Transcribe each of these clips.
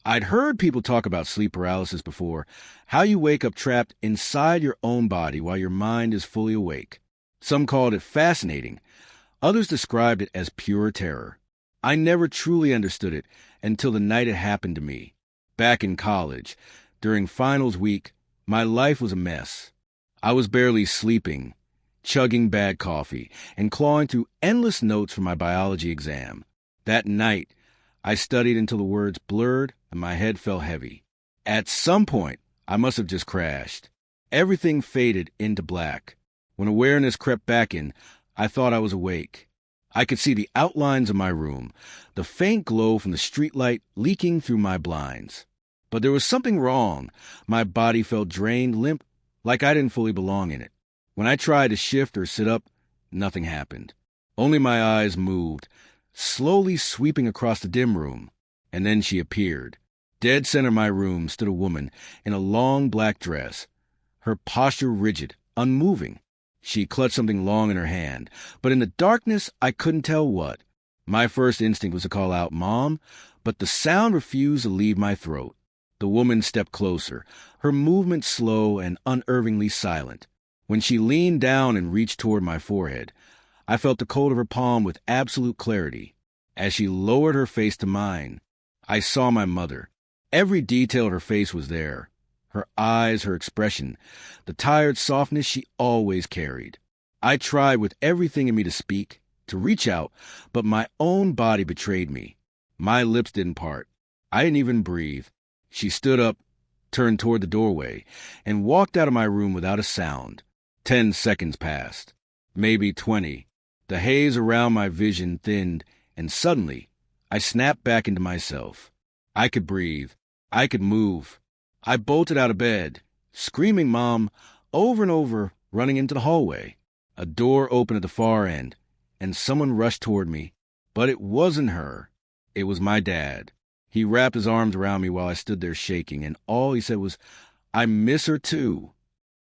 I'd heard people talk about sleep paralysis before, how you wake up trapped inside your own body while your mind is fully awake. Some called it fascinating. Others described it as pure terror. I never truly understood it until the night it happened to me. Back in college, during finals week, my life was a mess. I was barely sleeping, chugging bad coffee, and clawing through endless notes for my biology exam. That night, I studied until the words blurred and my head felt heavy. At some point, I must have just crashed. Everything faded into black. When awareness crept back in, I thought I was awake. I could see the outlines of my room, the faint glow from the streetlight leaking through my blinds. But there was something wrong. My body felt drained, limp, like I didn't fully belong in it. When I tried to shift or sit up, nothing happened. Only my eyes moved, slowly sweeping across the dim room. And then she appeared. Dead center of my room stood a woman in a long black dress, her posture rigid, unmoving. She clutched something long in her hand, but in the darkness I couldn't tell what. My first instinct was to call out, "Mom," but the sound refused to leave my throat. The woman stepped closer, her movement slow and unervingly silent. When she leaned down and reached toward my forehead, I felt the cold of her palm with absolute clarity. As she lowered her face to mine, I saw my mother. Every detail of her face was there. Her eyes, her expression, the tired softness she always carried. I tried with everything in me to speak, to reach out, but my own body betrayed me. My lips didn't part. I didn't even breathe. She stood up, turned toward the doorway, and walked out of my room without a sound. 10 seconds passed. Maybe 20. The haze around my vision thinned, and suddenly, I snapped back into myself. I could breathe. I could move. I bolted out of bed, screaming "Mom," over and over, running into the hallway. A door opened at the far end, and someone rushed toward me. But it wasn't her. It was my dad. He wrapped his arms around me while I stood there shaking, and all he said was, "I miss her too."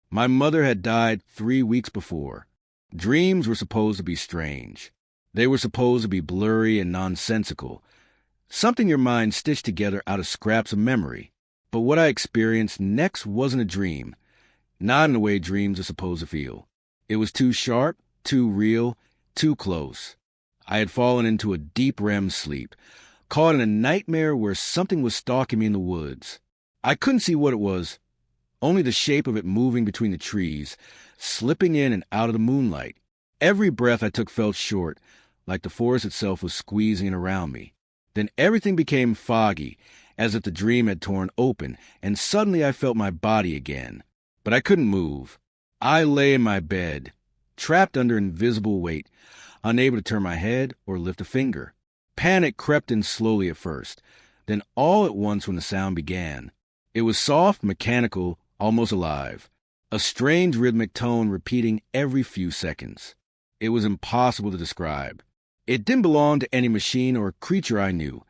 My mother had died 3 weeks before. Dreams were supposed to be strange. They were supposed to be blurry and nonsensical, something your mind stitched together out of scraps of memory. But what I experienced next wasn't a dream, not in the way dreams are supposed to feel. It was too sharp, too real, too close. I had fallen into a deep REM sleep, caught in a nightmare where something was stalking me in the woods. I couldn't see what it was, only the shape of it moving between the trees, slipping in and out of the moonlight. Every breath I took felt short, like the forest itself was squeezing in around me. Then everything became foggy, as if the dream had torn open, and suddenly I felt my body again. But I couldn't move. I lay in my bed, trapped under invisible weight, unable to turn my head or lift a finger. Panic crept in slowly at first, then all at once when the sound began. It was soft, mechanical, almost alive, a strange rhythmic tone repeating every few seconds. It was impossible to describe. It didn't belong to any machine or creature I knew,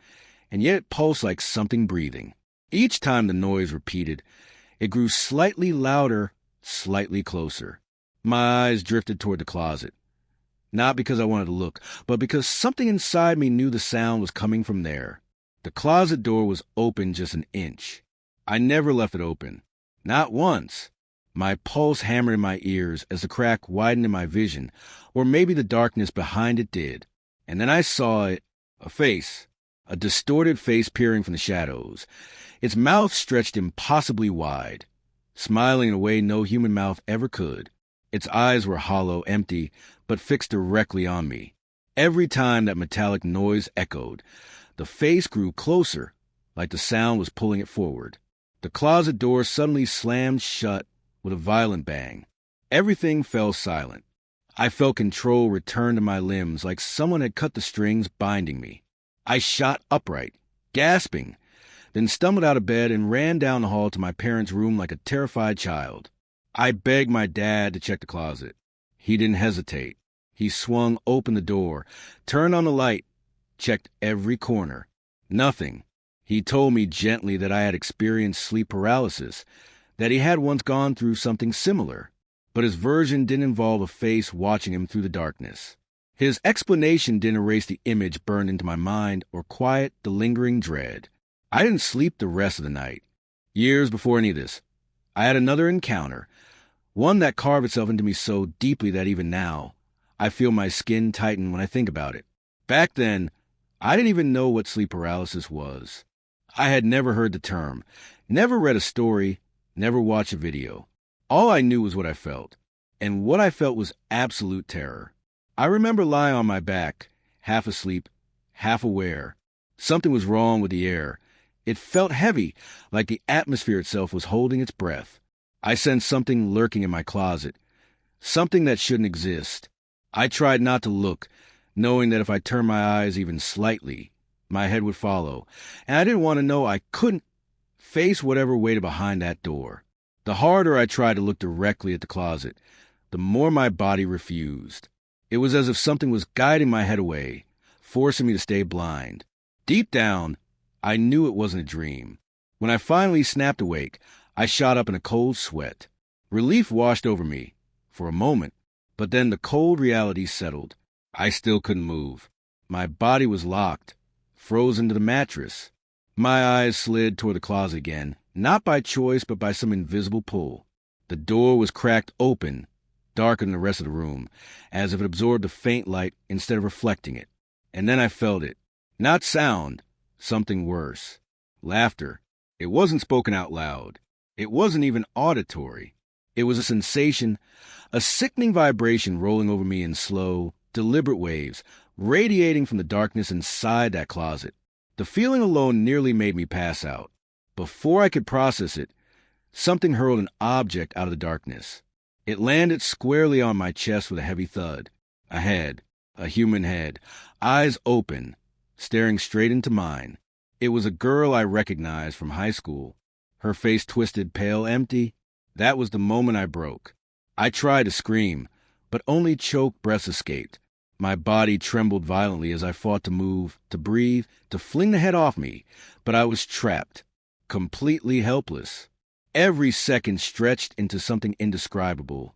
and yet it pulsed like something breathing. Each time the noise repeated, it grew slightly louder, slightly closer. My eyes drifted toward the closet. Not because I wanted to look, but because something inside me knew the sound was coming from there. The closet door was open just an inch. I never left it open. Not once. My pulse hammered in my ears as the crack widened in my vision, or maybe the darkness behind it did. And then I saw it, a face, a distorted face peering from the shadows. Its mouth stretched impossibly wide, smiling in a way no human mouth ever could. Its eyes were hollow, empty, but fixed directly on me. Every time that metallic noise echoed, the face grew closer, like the sound was pulling it forward. The closet door suddenly slammed shut with a violent bang. Everything fell silent. I felt control return to my limbs like someone had cut the strings binding me. I shot upright, gasping, then stumbled out of bed and ran down the hall to my parents' room like a terrified child. I begged my dad to check the closet. He didn't hesitate. He swung open the door, turned on the light, checked every corner. Nothing. He told me gently that I had experienced sleep paralysis, that he had once gone through something similar, but his version didn't involve a face watching him through the darkness. His explanation didn't erase the image burned into my mind or quiet the lingering dread. I didn't sleep the rest of the night. Years before any of this, I had another encounter, one that carved itself into me so deeply that even now, I feel my skin tighten when I think about it. Back then, I didn't even know what sleep paralysis was. I had never heard the term, never read a story, never watched a video. All I knew was what I felt, and what I felt was absolute terror. I remember lying on my back, half asleep, half aware. Something was wrong with the air. It felt heavy, like the atmosphere itself was holding its breath. I sensed something lurking in my closet, something that shouldn't exist. I tried not to look, knowing that if I turned my eyes even slightly, my head would follow, and I didn't want to know I couldn't face whatever waited behind that door. The harder I tried to look directly at the closet, the more my body refused. It was as if something was guiding my head away, forcing me to stay blind. Deep down, I knew it wasn't a dream. When I finally snapped awake, I shot up in a cold sweat. Relief washed over me, for a moment, but then the cold reality settled. I still couldn't move. My body was locked, frozen to the mattress. My eyes slid toward the closet again, not by choice but by some invisible pull. The door was cracked open, darker than the rest of the room, as if it absorbed the faint light instead of reflecting it. And then I felt it. Not sound, something worse. Laughter. It wasn't spoken out loud. It wasn't even auditory. It was a sensation, a sickening vibration rolling over me in slow, deliberate waves, radiating from the darkness inside that closet. The feeling alone nearly made me pass out. Before I could process it, something hurled an object out of the darkness. It landed squarely on my chest with a heavy thud. A head, a human head, eyes open, staring straight into mine. It was a girl I recognized from high school. Her face twisted, pale, empty. That was the moment I broke. I tried to scream, but only choked breaths escaped. My body trembled violently as I fought to move, to breathe, to fling the head off me, but I was trapped, completely helpless. Every second stretched into something indescribable,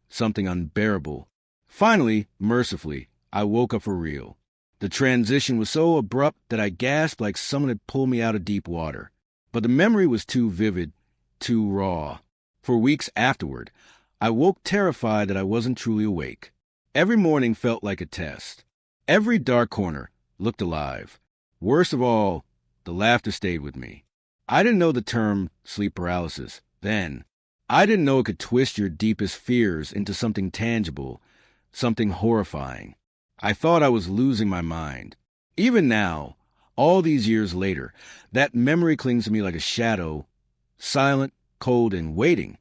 something unbearable. Finally, mercifully, I woke up for real. The transition was so abrupt that I gasped like someone had pulled me out of deep water. But the memory was too vivid, too raw. For weeks afterward, I woke terrified that I wasn't truly awake. Every morning felt like a test. Every dark corner looked alive. Worst of all, the laughter stayed with me. I didn't know the term sleep paralysis then. I didn't know it could twist your deepest fears into something tangible, something horrifying. I thought I was losing my mind. Even now, all these years later, that memory clings to me like a shadow, silent, cold, and waiting.